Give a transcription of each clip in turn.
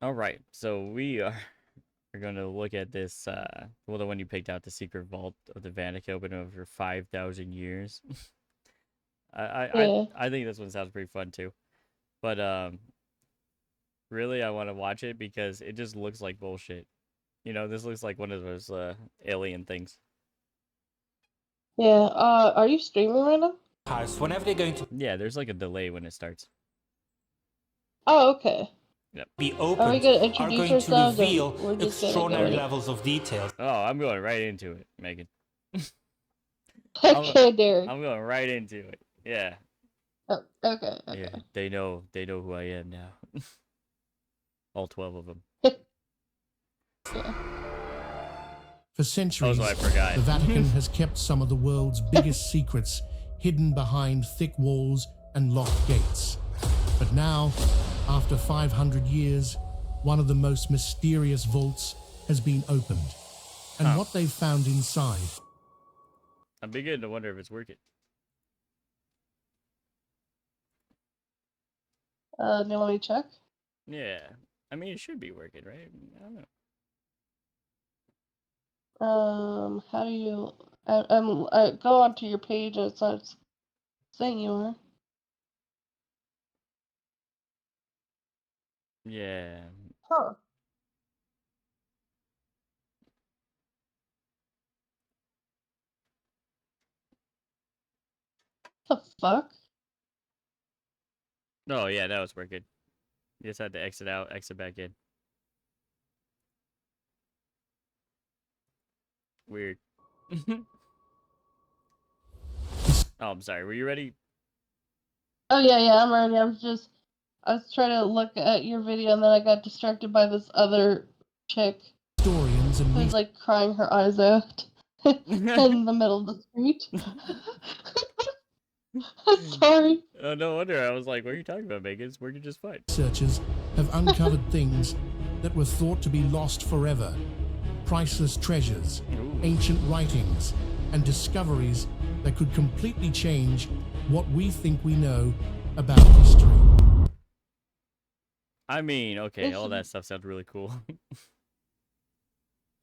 All right, so we are going to look at this. Well, the one you picked out, the secret vault of the Vatican, open over 5,000 years. I, I I Yeah. I think this one sounds pretty fun too. But really, I want to watch it because it just looks like bullshit. You know, this looks like one of those alien things. Yeah. Are you streaming right now? House whenever they're going to Yeah, there's like a delay when it starts. Oh, okay. Yep. be Are we opened gonna are introduce going to ourselves, or reveal we're just gonna go extraordinary in? levels of detail. Oh, I'm going right into it, Megan. I'm, Okay, Derek. I'm going right into it. Yeah. Oh, okay. Yeah, Okay. they know who I am now. All 12 of them. Yeah. For centuries, I forgot. the Vatican has kept some of the world's biggest secrets hidden behind thick walls and locked gates. But now, after 500 years, one of the most mysterious vaults has been opened. And what they've found inside. I'm beginning to wonder if it's working. Do you want me to check? Yeah. I mean, it should be working, right? I don't know. How do you? I go onto your page and it starts saying you are. Yeah. Huh. The fuck? Oh, yeah, that was working. You just had to exit out, exit back in. Weird. Oh, I'm sorry. Were you ready? Oh yeah, I'm ready. I was trying to look at your video and then I got distracted by this other chick Historians and who's like crying her eyes out in the middle of the street. Sorry. Oh, no wonder. I was like, what are you talking about, Megan? It's working just fine. researchers have uncovered things that were thought to be lost forever. Priceless treasures, ancient writings, and discoveries that could completely change what we think we know about history. I mean, okay, all that stuff sounds really cool.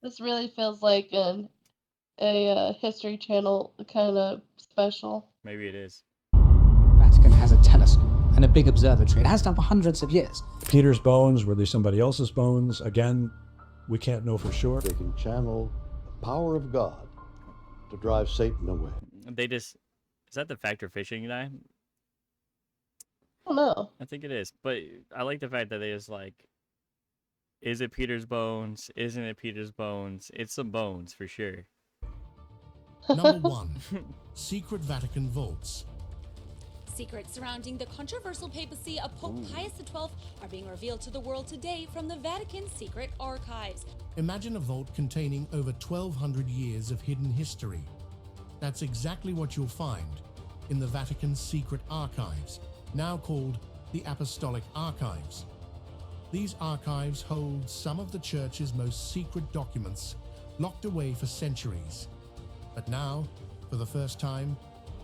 This really feels like a History Channel kind of special. Maybe it is. Vatican has a telescope and a big observatory. It has done for hundreds of years. Peter's bones, were they somebody else's bones? Again, we can't know for sure. They can channel the power of God to drive Satan away. They just... Is that the factor fishing guy? I don't know. I think it is. But I like the fact that they just like... Is it Peter's bones? Isn't it Peter's bones? It's some bones, for sure. Number 1. Secret Vatican Vaults. Secrets surrounding the controversial papacy of Pope Pius XII are being revealed to the world today from the Vatican's secret archives. Imagine a vault containing over 1,200 years of hidden history. That's exactly what you'll find in the Vatican's secret archives, now called the Apostolic Archives. These archives hold some of the Church's most secret documents, locked away for centuries. But now, for the first time,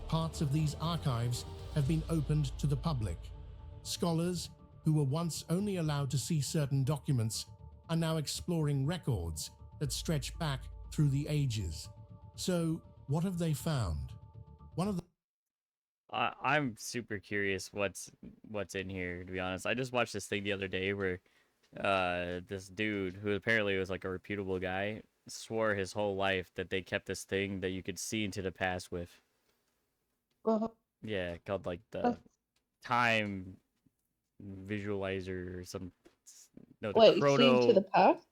parts of these archives have been opened to the public. Scholars, who were once only allowed to see certain documents, are now exploring records that stretch back through the ages. So, what have they found? One of the I'm super curious what's in here, to be honest. I just watched this thing the other day where this dude, who apparently was like a reputable guy, swore his whole life that they kept this thing that you could see into the past with. Uh-huh. Yeah, called like the time visualizer or some... No, the Wait, chrono... see to the past?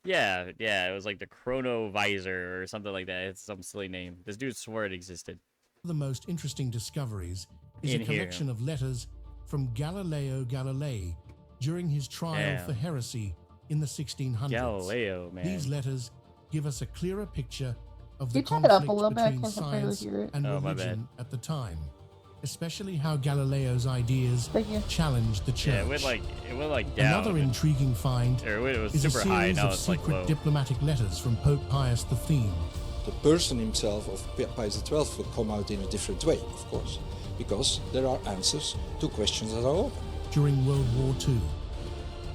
Yeah, it was like the chrono visor or something like that. It's some silly name. This dude swore it existed. the most interesting discoveries is In a here. collection of letters from Galileo Galilei during his trial Yeah. for heresy in the 1600s. Galileo, man. These letters give us a clearer picture of the You turn it up a conflict little bit, I between can't barely science hear it. and Oh, my religion at the time, especially how Galileo's ideas Thank you. challenged the church. Yeah, it went like down. Another intriguing find Or it was is a super high, series now of it's like secret low. diplomatic letters from Pope Pius XIII. The person himself of Pius XII will come out in a different way, of course, because there are answers to questions that are open. During World War II.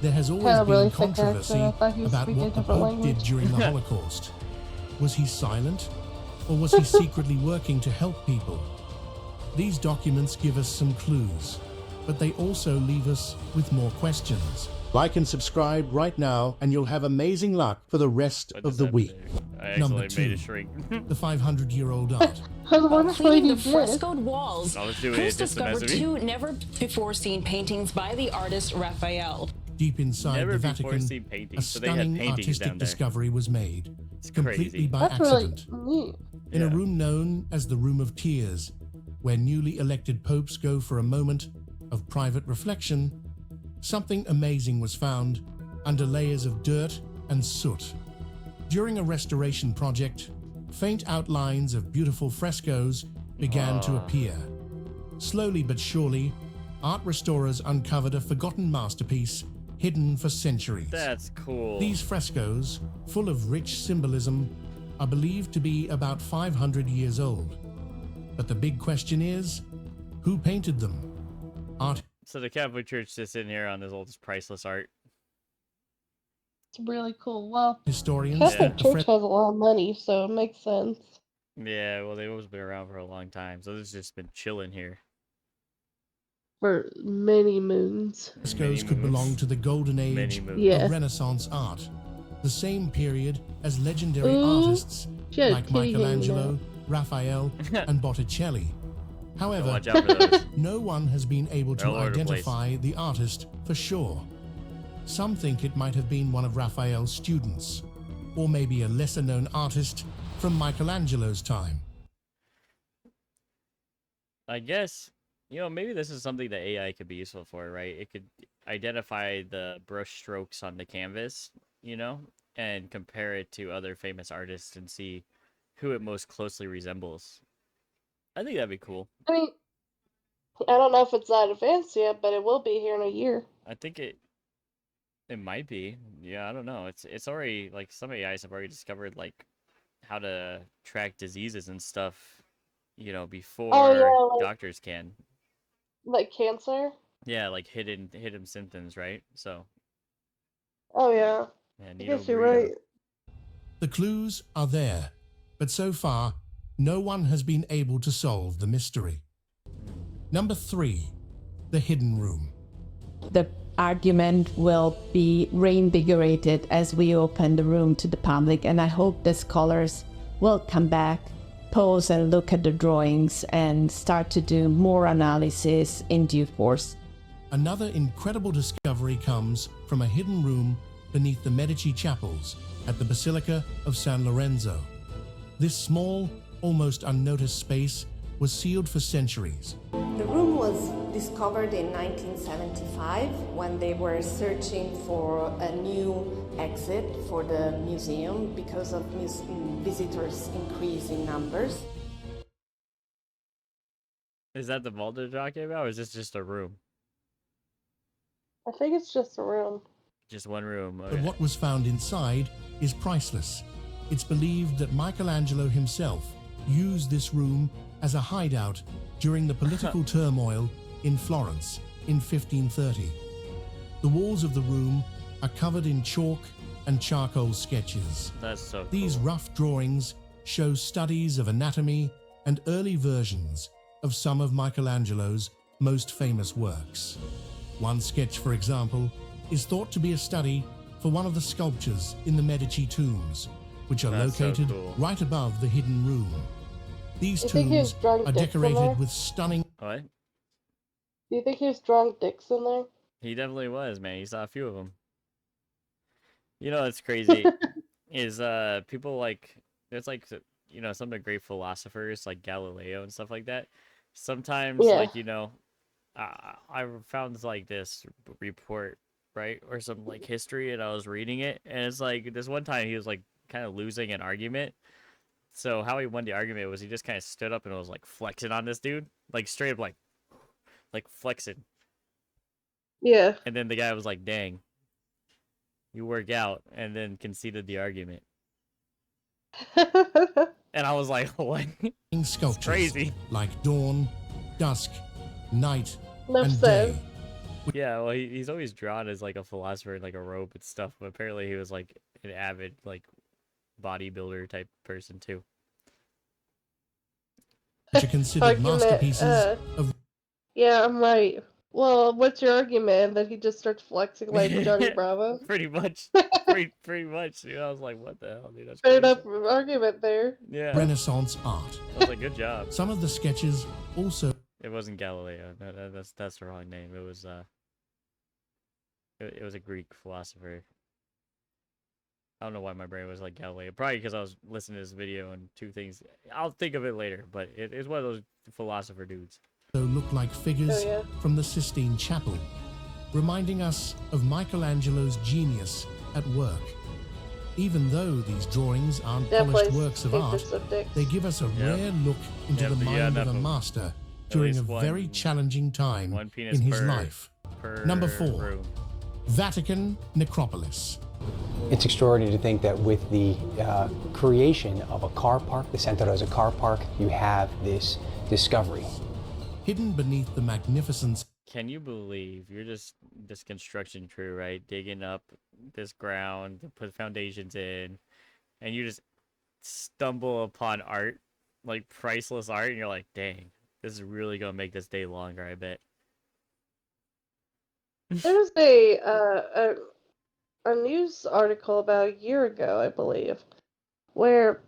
There has always Had a really been thick accent. controversy I thought he was about speaking a what the different Pope did language. during the Holocaust. Was he silent, or was he secretly working to help people? These documents give us some clues, but they also leave us with more questions. Like and subscribe right now, and you'll have amazing luck for the rest What of does the that week. do? I Number accidentally made it 2, shrink. the 500-year-old art. I was wondering what Completing he the did. frescoed walls, I was doing Chris it just to mess discovered with you. two never-before-seen paintings by the artist Raphael. Deep inside Never the before Vatican, seen a paintings, so they had stunning paintings artistic down there. discovery was made, It's completely crazy. by That's really accident. neat. In a Yeah. room known as the Room of Tears, where newly elected popes go for a moment of private reflection, something amazing was found under layers of dirt and soot. During a restoration project, faint outlines of beautiful frescoes began to appear. Slowly but surely, art restorers uncovered a forgotten masterpiece hidden for centuries. That's cool. These frescoes, full of rich symbolism, are believed to be about 500 years old. But the big question is, who painted them? Art So the Catholic Church sits in here on this old priceless art. It's really cool. Well, historians Catholic think the Church has a lot of money, so it makes sense. Yeah, well, they've always been around for a long time, so this has just been chilling here. For many moons. frescoes could moons. belong to the golden age Many moons. Yeah. of Renaissance art, the same period as legendary Ooh, artists she had a like kitty hanging Michelangelo, out. Raphael, and Botticelli. However, Watch out for those. no one has been able to They're all over the place. identify the artist for sure. Some think it might have been one of Raphael's students, or maybe a lesser-known artist from Michelangelo's time. I guess, maybe this is something that AI could be useful for, right? It could identify the brush strokes on the canvas, and compare it to other famous artists and see who it most closely resembles. I think that'd be cool. I mean, I don't know if it's that advanced yet, but it will be here in a year. I think it might be. Yeah, I don't know. It's already, like, some AIs have already discovered, like, how to track diseases and stuff, before like- doctors can. Like cancer? Yeah, like hidden symptoms, right? So, Oh yeah. yeah, I Nino guess you're Burrito. right. The clues are there, but so far, no one has been able to solve the mystery. Number 3, the hidden room. The argument will be reinvigorated as we open the room to the public, and I hope the scholars will come back, pause and look at the drawings and start to do more analysis in due course. Another incredible discovery comes from a hidden room beneath the Medici chapels at the Basilica of San Lorenzo. This small, almost unnoticed space was sealed for centuries. The room was discovered in 1975 when they were searching for a new exit for the museum because of visitors' increase in numbers. Is that the vault they're talking about, or is this just a room? I think it's just a room. Just one room. But Okay. what was found inside is priceless. It's believed that Michelangelo himself used this room as a hideout during the political turmoil in Florence in 1530. The walls of the room are covered in chalk and charcoal sketches. That's so cool. These rough drawings show studies of anatomy and early versions of some of Michelangelo's most famous works. One sketch, for example, is thought to be a study for one of the sculptures in the Medici tombs, which are That's so located cool. right above the hidden room. These You think he was tombs drawing are dicks in there? decorated with stunning What? Do you think he was drawing dicks in there? He definitely was, man. He saw a few of them. What's crazy is people like there's like some of the great philosophers like Galileo and stuff like that. Sometimes Yeah. like I found like this report, right, or some like history, and I was reading it, and it's like this one time he was like kind of losing an argument. So how he won the argument was he just kind of stood up and was like flexing on this dude, like straight up like flexing. Yeah. And then the guy was like, dang, you work out, and then conceded the argument. And I was like, what? sculptures crazy. like dawn, dusk, night, Enough and said. day. Yeah, well, he's always drawn as like a philosopher and like a robe and stuff, but apparently he was like an avid like bodybuilder type person too. Which are considered masterpieces of. Yeah, I'm right. Well, what's your argument? That he just starts flexing like Johnny Bravo? Pretty much. Pretty much. Dude, I was like, what the hell, dude? That's Straight crazy. up argument there. Yeah. Renaissance art. I was like, good job. Some of the sketches also. It wasn't Galileo. That's the wrong name. It was it was a Greek philosopher. I don't know why my brain was like Galileo. Probably because I was listening to this video and two things. I'll think of it later, but it's one of those philosopher dudes. Look like figures from the Sistine Chapel, reminding us of Michelangelo's genius at work. Even though these drawings aren't polished works of art, they give us a rare look into the mind of a master during a very challenging time in his life. Number 4, Vatican Necropolis. It's extraordinary to think that with the creation of a car park, the Santa Rosa car park, you have this discovery. Hidden beneath the magnificence. Can you believe you're just this construction crew, right? Digging up this ground to put foundations in, and you just stumble upon art, like priceless art, and you're like, dang, this is really gonna make this day longer, I bet. There was a news article about a year ago, I believe, where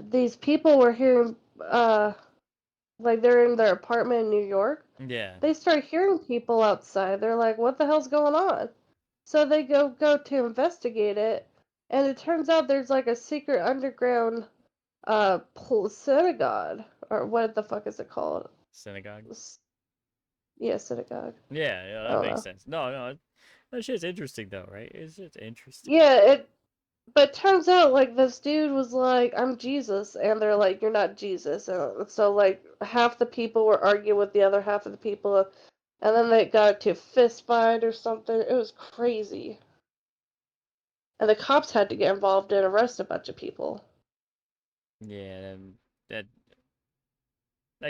these people were hearing, like they're in their apartment in New York. Yeah. They start hearing people outside. They're like, what the hell's going on? So they go to investigate it, and it turns out there's like a secret underground synagogue, or what the fuck is it called? Synagogue? Yeah, synagogue. Yeah, that makes sense. No, that shit's interesting though, right? It's just interesting. Yeah, but turns out like this dude was like, I'm Jesus, and they're like, you're not Jesus, and so like half the people were arguing with the other half of the people, and then they got to a fist fight or something. It was crazy, and the cops had to get involved and arrest a bunch of people. Yeah, that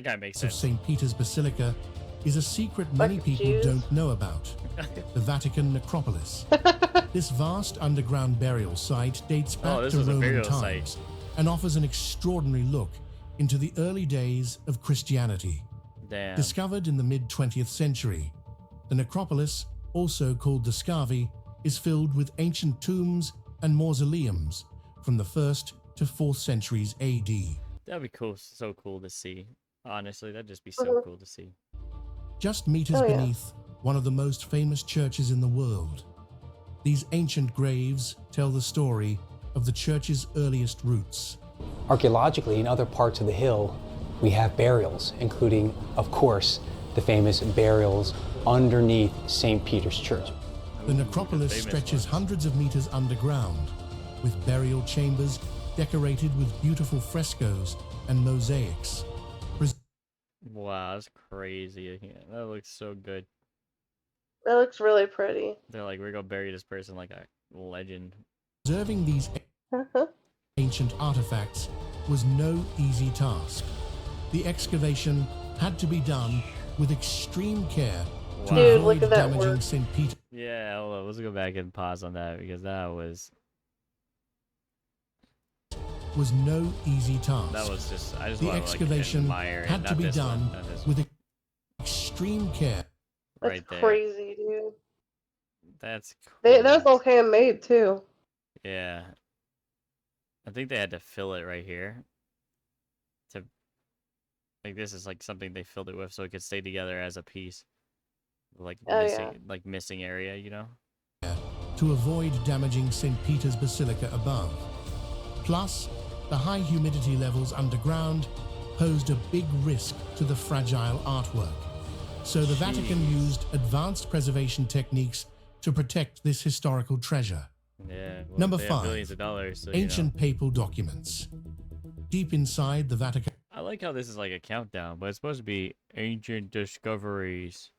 guy makes Of sense. St. Peter's Basilica is a secret many people don't know about. The Vatican Necropolis. This vast underground burial site dates back to Roman times and offers an extraordinary look into the early days of Christianity. Damn. Discovered in the mid-20th century, the necropolis, also called the Scavi, is filled with ancient tombs and mausoleums from the 1st to 4th centuries AD. That'd be cool, so cool to see. Honestly, that'd just be so cool to see. Just meters beneath one of the most famous churches in the world. These ancient graves tell the story of the church's earliest roots. Archaeologically, in other parts of the hill, we have burials, including, of course, the famous burials underneath St. Peter's Church. The necropolis stretches hundreds of meters underground, with burial chambers decorated with beautiful frescoes and mosaics. Wow, that's crazy. Yeah, that looks so good. That looks really pretty. They're like, we're gonna bury this person like a legend. Preserving these ancient artifacts was no easy task. The excavation had to be done with extreme care to avoid damaging St. Peter. Yeah, hold on, let's go back and pause on that because that was no easy task. That was just, I just the want excavation to like admire it, had to not be this done one, not this with one. extreme care. That's Right there. crazy, dude. That's cool. That's all handmade too. Yeah. I think they had to fill it right here. To like this is like something they filled it with so it could stay together as a piece. Like missing area, you know? To avoid damaging St. Peter's Basilica above. Plus, the high humidity levels underground posed a big risk to the fragile artwork. So the Vatican used advanced preservation techniques to protect this historical treasure. Yeah. Well, Number they have 5, billions of dollars, so, ancient papal documents. Deep inside the Vatican. I like how this is like a countdown, but it's supposed to be ancient discoveries.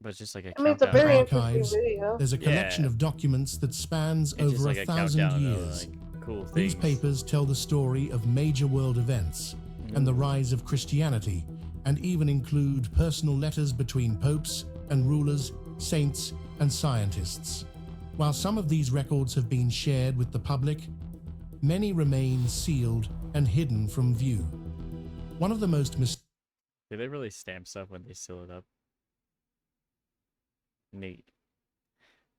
But it's just like a countdown. It's a very archives, interesting video. There's a collection of documents that spans It's over just like 1,000 years. Like, cool These things. papers tell the story of major world events and the rise of Christianity and even include personal letters between popes and rulers, saints, and scientists. While some of these records have been shared with the public, many remain sealed and hidden from view. One of the most Do they really stamp stuff when they seal it up? Neat.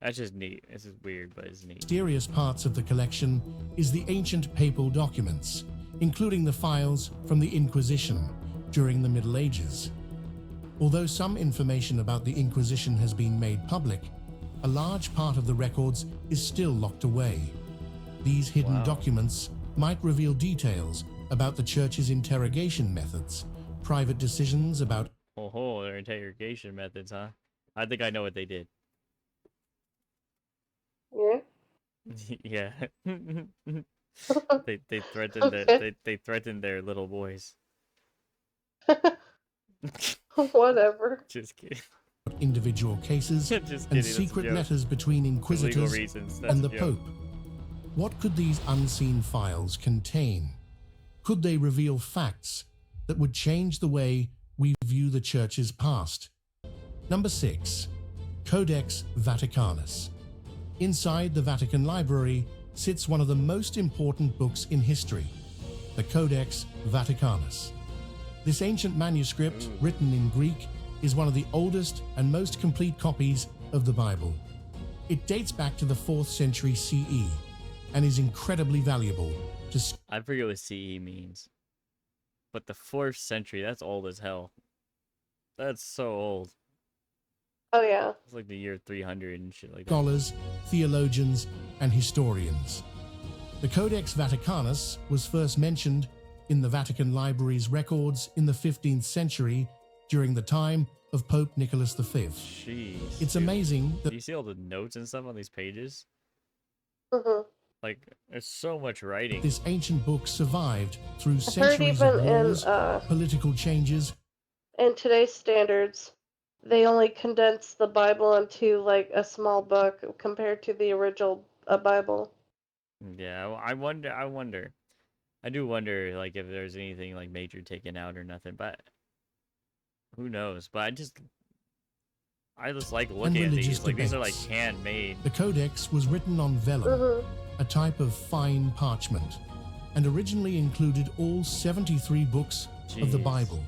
That's just neat. This is weird, but it's neat. mysterious parts of the collection is the ancient papal documents, including the files from the Inquisition during the Middle Ages. Although some information about the Inquisition has been made public, a large part of the records is still locked away. These hidden documents might reveal details about the Church's interrogation methods, private decisions about their interrogation methods, huh? I think I know what they did. Yeah. Yeah. they threatened they threatened their little boys. Whatever. Just kidding. individual cases Just kidding, and that's a secret joke. letters between For legal inquisitors reasons, that's and a the joke. Pope. What could these unseen files contain? Could they reveal facts that would change the way we view the Church's past? Number 6. Codex Vaticanus. Inside the Vatican Library sits one of the most important books in history, the Codex Vaticanus. This ancient manuscript, written in Greek, is one of the oldest and most complete copies of the Bible. It dates back to the 4th century CE and is incredibly valuable to I forget what CE means. But the 4th century, that's old as hell. That's so old. Oh yeah. It's like the year 300 and shit like that. scholars, theologians, and historians. The Codex Vaticanus was first mentioned in the Vatican Library's records in the 15th century during the time of Pope Nicholas V. Jeez. It's dude. amazing that Do you see all the notes and stuff on these pages? Mhm. Like, there's so much writing. this ancient book survived through heard centuries of even in, wars, political changes, In today's standards, they only condense the Bible into like a small book compared to the original Bible. Yeah, I wonder. I do wonder, like, if there's anything like major taken out or nothing, but who knows? But I just like looking at religious these. Like, these are like debates. handmade. The Codex was written on vellum, a type of fine parchment, and originally included all 73 books of the Jeez. Bible.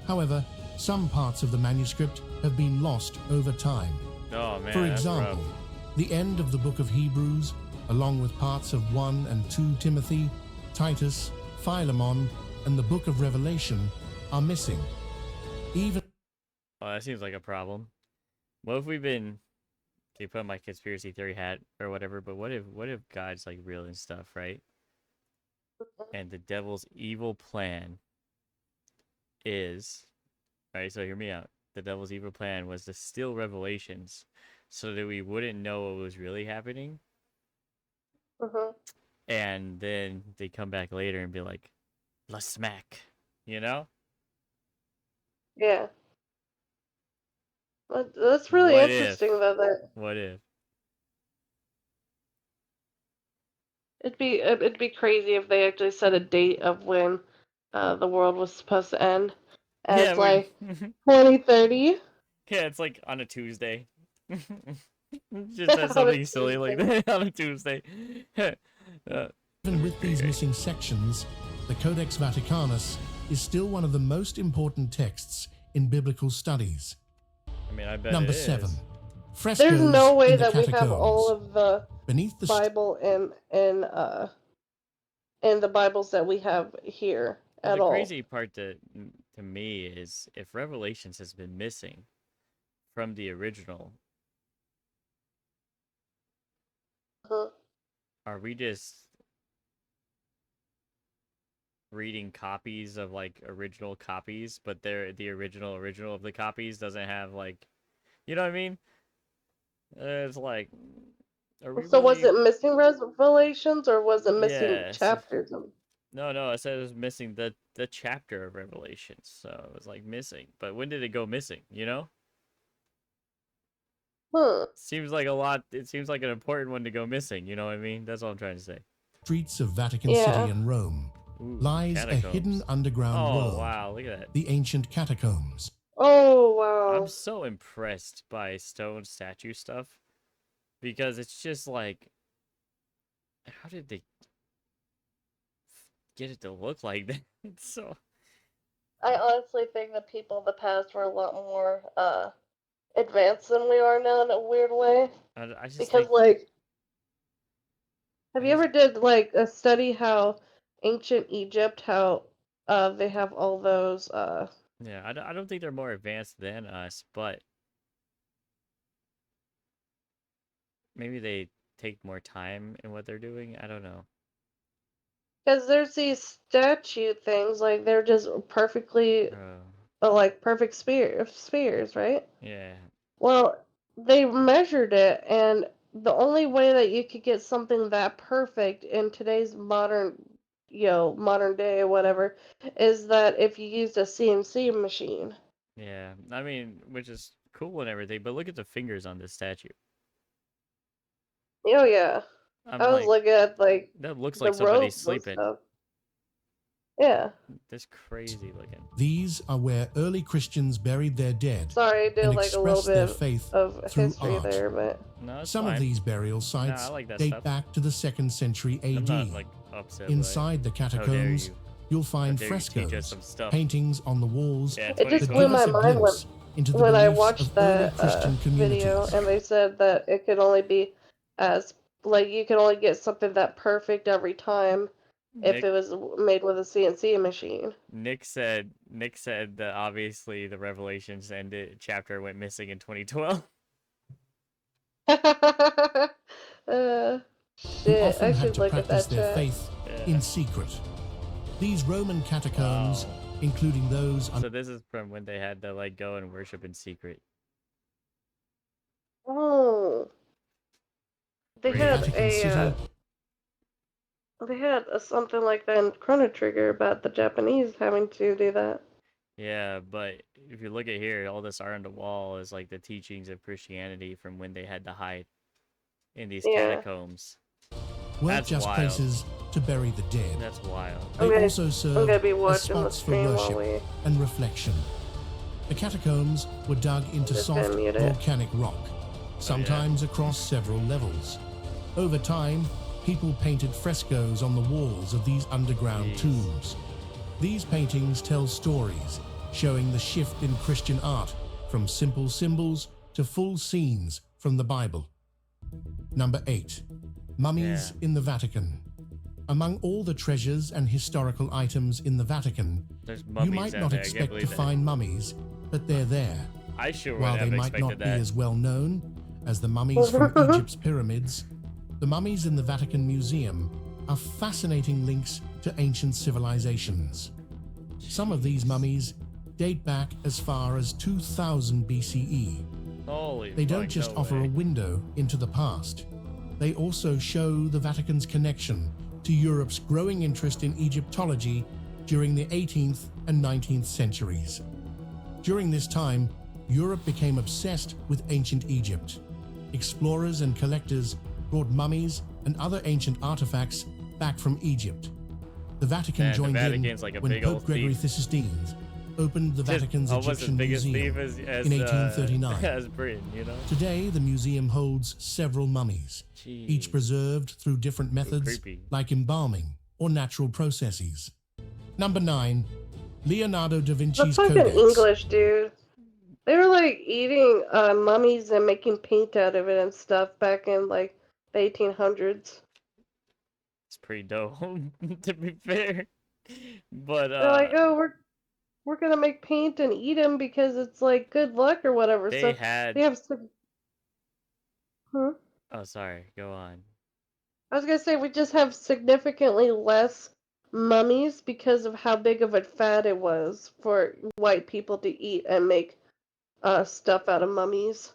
However, some parts of the manuscript have been lost over time. Oh man, For that's example, rough. the end of the book of Hebrews, along with parts of 1 and 2 Timothy, Titus, Philemon, and the book of Revelation are missing. Even Oh, that seems like a problem. What if we've been? Okay, put on my conspiracy theory hat or whatever. But what if God's like real and stuff, right? And the devil's evil plan is, right? So hear me out. The devil's evil plan was to steal revelations, so that we wouldn't know what was really happening. And then they come back later and be like, "La smack," you know? Yeah. That's really What interesting if? though that What if? it'd be crazy if they actually set a date of when the world was supposed to end. And Yeah, it's like 2030. Yeah, it's like on a Tuesday. Just said something silly like that on a Tuesday. Even with these missing sections, the Codex Vaticanus is still one of the most important texts in biblical studies. I mean, I bet Number it is. 7. Frescoes There's no way in the that we have all catacombs. of the Beneath the Bible in the Bibles that we have here Well, at the all. crazy part to me is if Revelations has been missing from the original, are we just reading copies of like original copies, but they're the original of the copies doesn't have like, you know what I mean? It's like, are we So was really? it missing revelations or was it missing Yes. chapters? No, I said it was missing the chapter of Revelations, so it was like missing. But when did it go missing? You know? Seems like a lot. It seems like an important one to go missing. You know what I mean? That's all I'm trying to say. streets of Vatican Yeah. City and Rome. lies a catacombs. hidden underground world. Wow, look at that. The ancient catacombs. Oh, wow. I'm so impressed by stone statue stuff because it's just like, how did they get it to look like that? It's so. I honestly think that people in the past were a lot more advanced than we are now in a weird way. I just because think, like, have you ever did like a study how ancient Egypt, how they have all those yeah, I don't think they're more advanced than us, but maybe they take more time in what they're doing. I don't know. because there's these statue things like they're just perfectly like perfect spheres, right? Yeah. Well, they measured it, and the only way that you could get something that perfect in today's modern, modern day or whatever, is that if you used a CNC machine. Yeah. I mean, which is cool and everything, but look at the fingers on this statue. Oh yeah, I'm I was like, looking at like that looks the like somebody's ropes and sleeping. stuff. Yeah. That's crazy looking. These are where early Christians buried their dead Sorry, I did and like a little expressed their bit faith of through history art. there, but No, it's Some fine. of these burial sites I like that date stuff. back to the 2nd century AD. I'm not like upset. Inside the How dare catacombs, you. you'll find How dare you teach us frescoes, some stuff. paintings on the walls Yeah, it just that blew give my us a mind glimpse into the when I beliefs watched of early that Christian video, communities. and they said that it could only be as like you could only get something that perfect every time if Nick- it was made with a CNC machine. Nick said that obviously the Revelations chapter went missing in 2012. Who Shit, often I had should to look at practice that their chat. faith Yeah. in secret. These Roman catacombs, including those So this is from when they had to like go and worship in secret. Oh, they Great. had Vatican a City. something like that in Chrono Trigger about the Japanese having to do that. Yeah, but if you look at here, all this art on the wall is like the teachings of Christianity from when they had to hide in these Yeah. catacombs. weren't That's just wild. places to bury the dead. That's wild. They also serve gonna be as watching the spots for stream while worship and reflection. The catacombs were dug into Just soft unmute it. volcanic rock, sometimes across several levels. Over time, people painted frescoes on the walls of these underground tombs. These paintings tell stories, showing the shift in Christian art from simple symbols to full scenes from the Bible. Number 8. Mummies in the Vatican. Among all the treasures and historical items in the Vatican, There's you mummies might down not there, I can't expect to believe that. find mummies, but they're there. I sure While would they have might expected not be that. as well known as the mummies from Egypt's pyramids, the mummies in the Vatican Museum are fascinating links to ancient civilizations. Some of these mummies date back as far as 2000 BCE. Holy They don't fuck, just no offer way. a window into the past. They also show the Vatican's connection to Europe's growing interest in Egyptology during the 18th and 19th centuries. During this time, Europe became obsessed with ancient Egypt. Explorers and collectors brought mummies and other ancient artifacts back from Egypt. The Vatican Man, the joined Vatican's in like a when big Pope old Gregory thief. XIII opened the Vatican's Almost as Egyptian big as Museum thief as in 1839. as Britain, you know? Today, the museum holds several mummies, each preserved through different methods creepy. like embalming or natural processes. Number 9. Leonardo da Vinci's That's like Codex. an English dude. They were like eating mummies and making paint out of it and stuff back in like the 1800s. It's pretty dope, to be fair. But They're like, oh, we're gonna make paint and eat them because it's like good luck or whatever. they So had. they have some. Huh? Oh, sorry. Go on. I was gonna say we just have significantly less mummies because of how big of a fad it was for white people to eat and make stuff out of mummies.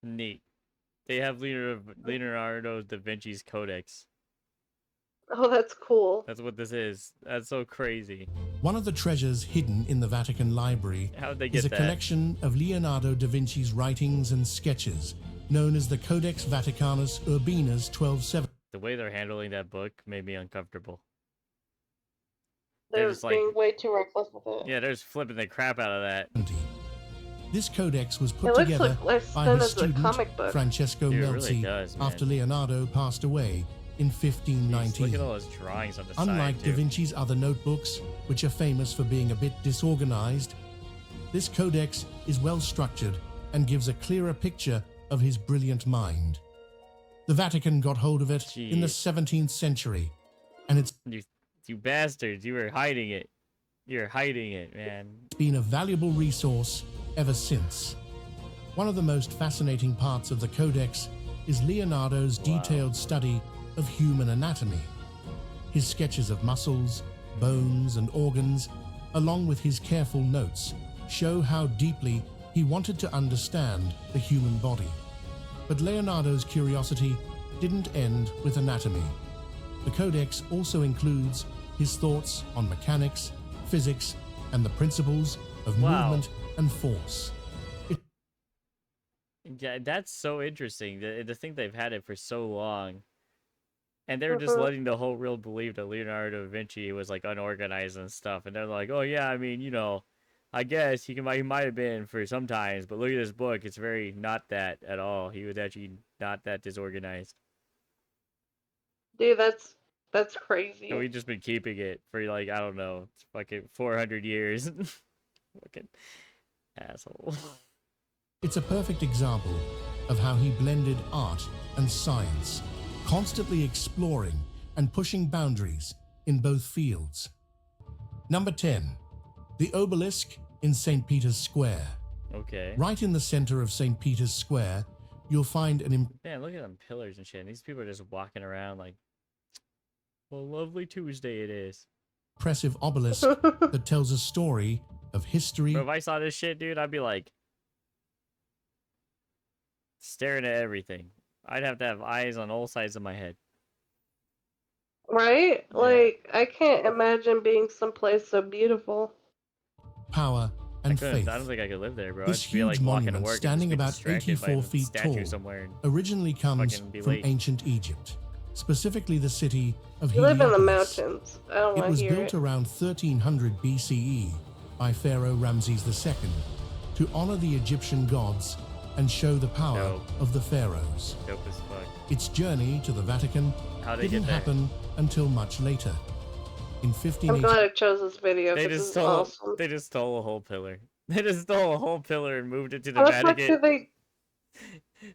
Neat. They have Leonardo da Vinci's Codex. Oh, that's cool. That's what this is. That's so crazy. One of the treasures hidden in the Vatican Library How'd they is get a that? collection of Leonardo da Vinci's writings and sketches, known as the Codex Vaticanus Urbinus 1270. The way they're handling that book made me uncomfortable. They're just like, being way too reckless with it. yeah, they're just flipping the crap out of that. This codex was put It looks together like less by thin his as a student comic book. Francesco Dude, it really Melzi does, man. after Leonardo passed away in Jeez, look 1519. at all those drawings on the side, Unlike too. Da Vinci's other notebooks, which are famous for being a bit disorganized, this codex is well structured and gives a clearer picture of his brilliant mind. The Vatican got hold of it in the Jeez. 17th century, and it's You bastards, you were hiding it. You're hiding it, man. been a valuable resource ever since. One of the most fascinating parts of the codex is Leonardo's detailed study of human anatomy. His sketches of muscles, bones, and organs, along with his careful notes, show how deeply he wanted to understand the human body. But Leonardo's curiosity didn't end with anatomy. The codex also includes his thoughts on mechanics, physics, and the principles of Wow. movement and force. Yeah, that's so interesting. To think they've had it for so long. And they were just letting the whole world believe that Leonardo da Vinci was like unorganized and stuff. And they're like, oh yeah, I mean, you know, I guess he might have been for sometimes, but look at this book. It's very not that at all. He was actually not that disorganized. Dude, that's crazy. And we've just been keeping it for like, I don't know, fucking 400 years. Fucking asshole. It's a perfect example of how he blended art and science, constantly exploring and pushing boundaries in both fields. Number 10. The obelisk in St. Peter's Square. Okay. Right in the center of St. Peter's Square, you'll find an Man, look at them pillars and shit. And these people are just walking around like, well, lovely Tuesday it is. impressive obelisk that tells a story of history. Bro, if I saw this shit, dude, I'd be like staring at everything. I'd have to have eyes on all sides of my head. Right? Like, I can't imagine being someplace so beautiful. Power I and couldn't. faith. I don't think I could live there, bro. This I'd just be like huge walking to monument, work standing and about just be distracted by 84 a feet statue tall, somewhere. And originally comes fucking be from late. ancient Egypt, specifically the city of You live in the Heliopolis. mountains. I don't It want to was hear built it. around 1300 BCE by Pharaoh Ramses II to honor the Egyptian gods and show the power Dope. of the pharaohs. Dope as fuck. Its journey to the Vatican How'd they didn't get there? happen until much later. In I'm 1580, glad I chose this video They because just it's stole. awesome. They just stole a whole pillar. They just stole a whole pillar and moved it to the How the fuck Vatican. did they?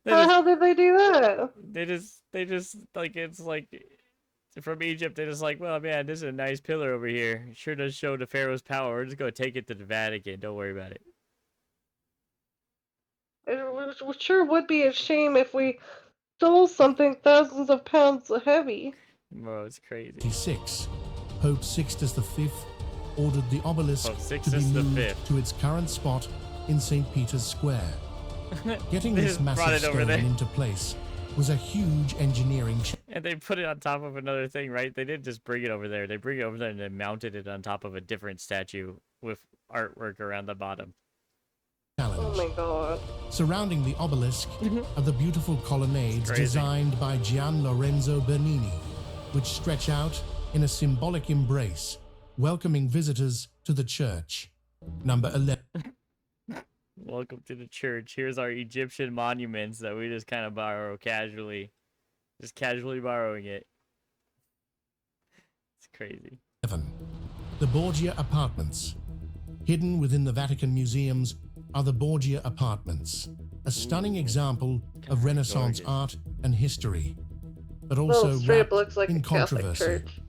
They How the just- hell did they do that? They just like it's like from Egypt. They're just like, well, man, this is a nice pillar over here. Sure does show the Pharaoh's power. We're just gonna take it to the Vatican. Don't worry about it. Sure would be a shame if we stole something thousands of pounds heavy. Bro, it's crazy. 1986, Pope Sixtus V ordered the obelisk Pope to be Sixtus V. moved to its current spot in St. Peter's Square. Getting They this just brought massive it over stone there. into place was a huge engineering And they put it on top of another thing, right? They didn't just bring it over there. They bring it over there and they mounted it on top of a different statue with artwork around the bottom. challenge. Oh my god. Surrounding the obelisk are the beautiful colonnades crazy. designed by Gian Lorenzo Bernini, which stretch out in a symbolic embrace, welcoming visitors to the church. Number 11. Welcome to the church. Here's our Egyptian monuments that we just kind of borrow casually. Just casually borrowing it. It's crazy. The Borgia Apartments. Hidden within the Vatican museums are the Borgia Apartments, a stunning example of Renaissance art and history, but also Well, straight up wrapped looks like in a Catholic controversy. church.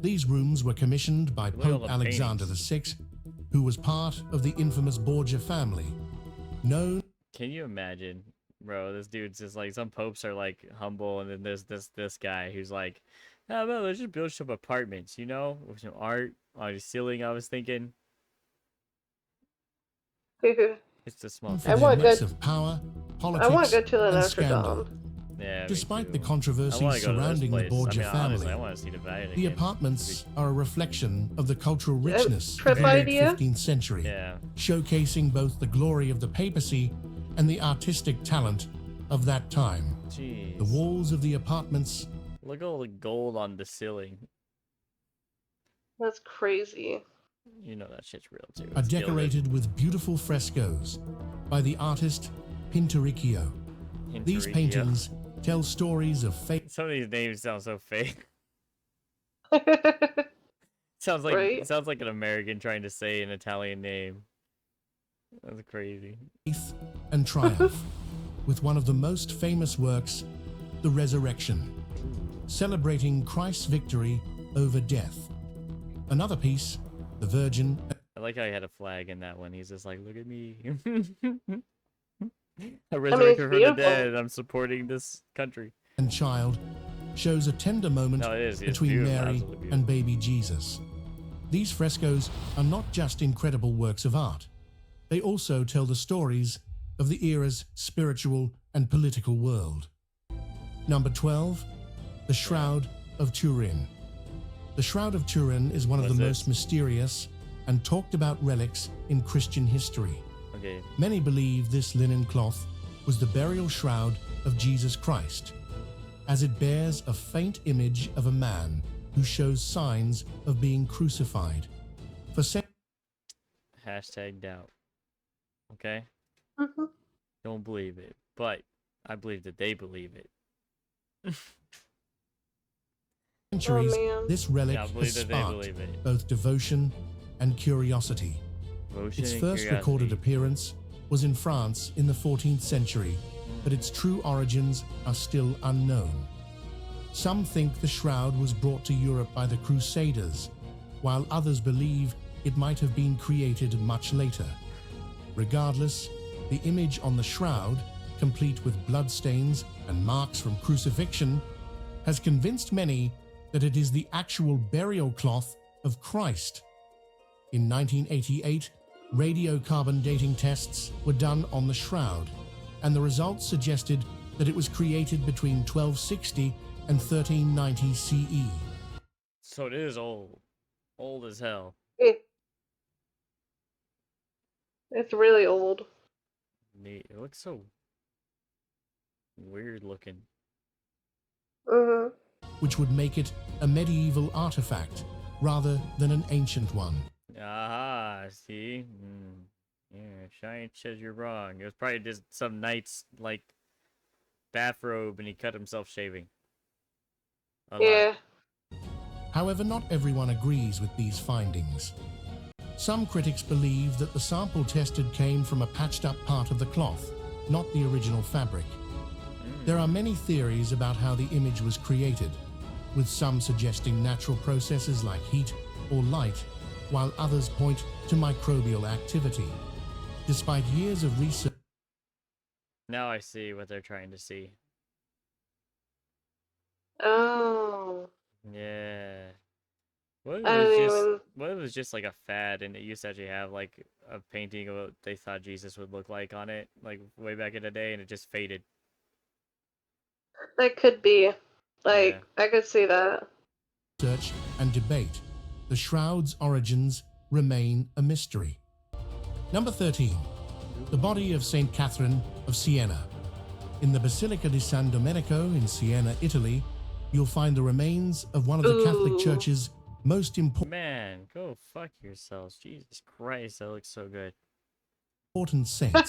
These rooms were commissioned by Look at all Pope the Alexander VI, who was part of the infamous Borgia family, known Can you imagine, bro? This dude's just like, some popes are like humble, and then there's this guy who's like, oh, well, let's just build some apartments, you know, with some art on the ceiling. I was thinking, it's the small for thing. their want mix good- of power, I politics, want to go to the and Notre scandal. Dame. Yeah. me Despite the too. controversy I wanna go to this surrounding the place. Borgia I mean, honestly, family, I want to see the Vatican. the apartments are a reflection of the cultural richness of trip the late idea? 15th century, Yeah. showcasing both the glory of the papacy and the artistic talent of that time. Jeez. The walls of the apartments Look at all the gold on the ceiling. That's crazy. You know that shit's real too. Are It's gilded. decorated with beautiful frescoes by the artist Pinturicchio. These Pinturicchio. paintings tell stories of faith. Some of these names sound so fake. Sounds like Right? it sounds like an American trying to say an Italian name. That's crazy. And triumph, with one of the most famous works, the Resurrection, celebrating Christ's victory over death. Another piece, the Virgin. I like how he had a flag in that one. He's just like, look at me. I resurrected from the beautiful. dead. I'm supporting this country. And child shows a tender moment No, it is. It's between beautiful, Mary absolutely and beautiful. baby Jesus. These frescoes are not just incredible works of art. They also tell the stories of the era's spiritual and political world. Number 12, the Shroud of Turin. The Shroud of Turin is one of What's the this? most mysterious and talked about relics in Christian history. Okay. Many believe this linen cloth was the burial shroud of Jesus Christ, as it bears a faint image of a man who shows signs of being crucified. For Hashtag doubt. Okay? Mhm. Don't believe it. But I believe that they believe it. centuries, man. this relic Yeah, I believe has that they sparked believe it. both devotion and curiosity. Devotion Its and first recorded curiosity. appearance was in France in the 14th century, but its true origins are still unknown. Some think the shroud was brought to Europe by the Crusaders, while others believe it might have been created much later. Regardless, the image on the shroud, complete with bloodstains and marks from crucifixion, has convinced many that it is the actual burial cloth of Christ. In 1988, radiocarbon dating tests were done on the shroud, and the results suggested that it was created between 1260 and 1390 CE. So it is old. Old as hell. It's really old. Neat. It looks so weird looking. Mhm. Which would make it a medieval artifact rather than an ancient one. Aha, see? Yeah, Shine says you're wrong. It was probably just some knight's, like, bathrobe and he cut himself shaving. A lot. Yeah. However, not everyone agrees with these findings. Some critics believe that the sample tested came from a patched up part of the cloth, not the original fabric. There are many theories about how the image was created, with some suggesting natural processes like heat or light, while others point to microbial activity. Despite years of research, Now I see what they're trying to see. Oh. Yeah. What if I it was don't just even- what if it was just like a fad and it used to actually have like a painting of what they thought Jesus would look like on it, like way back in the day, and it just faded. That could be. Like, Yeah. I could see that. and debate, the shroud's origins remain a mystery. Number 13, the body of Saint Catherine of Siena. In the Basilica di San Domenico in Siena, Italy, you'll find the remains of one of the Catholic Ooh. Church's most Man, go fuck yourselves. Jesus Christ, that looks so good. important saints.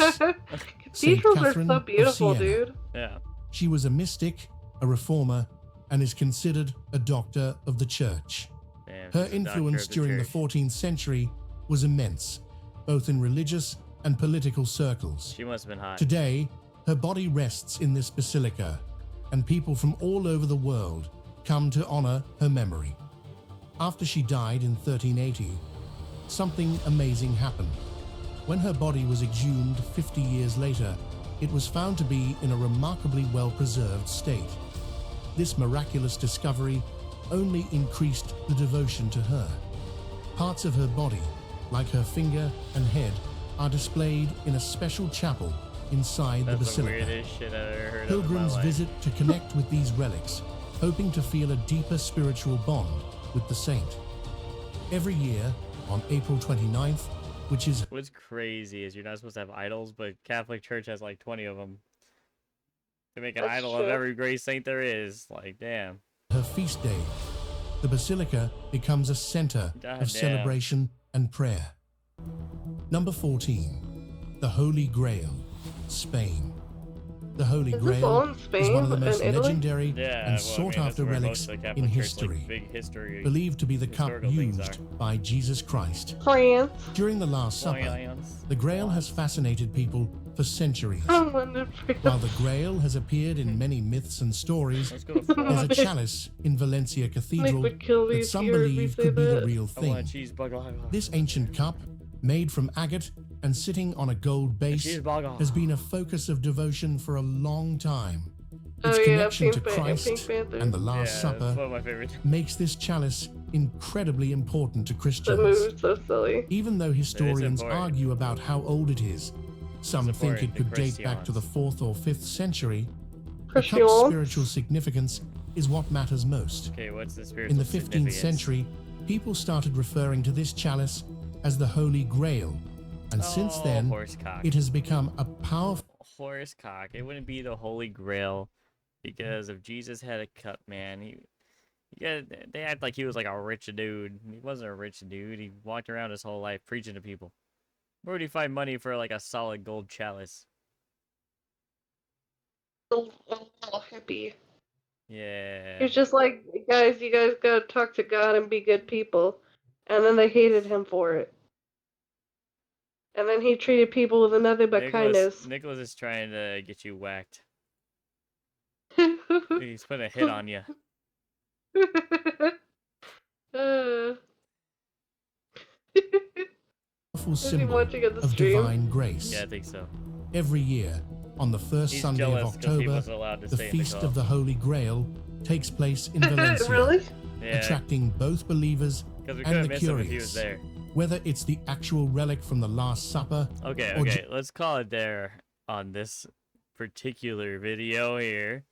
Saint Cathedrals are Catherine so of beautiful, Siena. dude. Yeah. She was a mystic, a reformer, and is considered a doctor of the Church. Damn, Her she's a doctor influence of the during the church. 14th century was immense, both in religious and political circles. She must have been hot. Today, her body rests in this basilica, and people from all over the world come to honor her memory. After she died in 1380, something amazing happened. When her body was exhumed 50 years later, it was found to be in a remarkably well-preserved state. This miraculous discovery only increased the devotion to her. Parts of her body, like her finger and head, are displayed in a special chapel inside the That's the basilica. weirdest shit I've ever heard of in my Pilgrims life. visit to connect with these relics, hoping to feel a deeper spiritual bond with the saint. Every year, on April 29th, which is What's crazy is you're not supposed to have idols, but Catholic Church has like 20 of them. They make an That's idol of true. every great saint there is. Like, damn. her feast day, the basilica becomes a center God of damn. celebration and prayer. Number 14, the Holy Grail, Spain. The Holy Is this Grail all in is Spain one of the and most Italy? legendary Yeah, and well, I mean, sought-after that's where relics most of the in Catholic Church, history, like, big history, believed to be the cup historical things used are. by Jesus Christ. France. During the Last Supper, France. the Grail has fascinated people for centuries. I wonder if While the Grail has appeared in many myths and stories, Let's go to there's a France. chalice in Valencia Cathedral would kill me that if some he heard me believe say could be the that. real I want a thing. cheeseburger. This ancient cup, made from agate and sitting on a gold base, cheeseburger. has been a focus of devotion for a long time. Oh, Its yeah, connection to Pink Christ Panther. and the Last Yeah, it's Supper one of my favorites. makes this chalice incredibly important to That Christians. movie was so silly. Even though historians important. argue about how old it is, some It's think it important could to date back to the Christians. 4th or 5th century. The cup's Christians. spiritual significance is what matters most. Okay, what's the spiritual In the 15th significance? century, people started referring to this chalice as the Holy Grail, and since Oh, then, horse cock. it has become a powerful Horse cock. It wouldn't be the Holy Grail because if Jesus had a cup, man, they act like he was like a rich dude. He wasn't a rich dude. He walked around his whole life preaching to people. Where would he find money for like a solid gold chalice? A little hippie. Yeah. He was just like, guys, you guys gotta talk to God and be good people. And then they hated him for it. And then he treated people with nothing but kindness. Nicholas is trying to get you whacked. He's putting a hit on you. powerful Is he symbol watching at the of stream? divine grace. Yeah, I think so. Every year, on the first He's Sunday of jealous 'cause he October, wasn't allowed to the stay in the Feast club. of the Holy Grail takes place in Valencia, Really? Yeah. attracting both believers Because we and couldn't the miss him if he curious. was there. Whether it's the actual relic from the Last Supper, Okay, or okay. Let's call it there on this particular video here.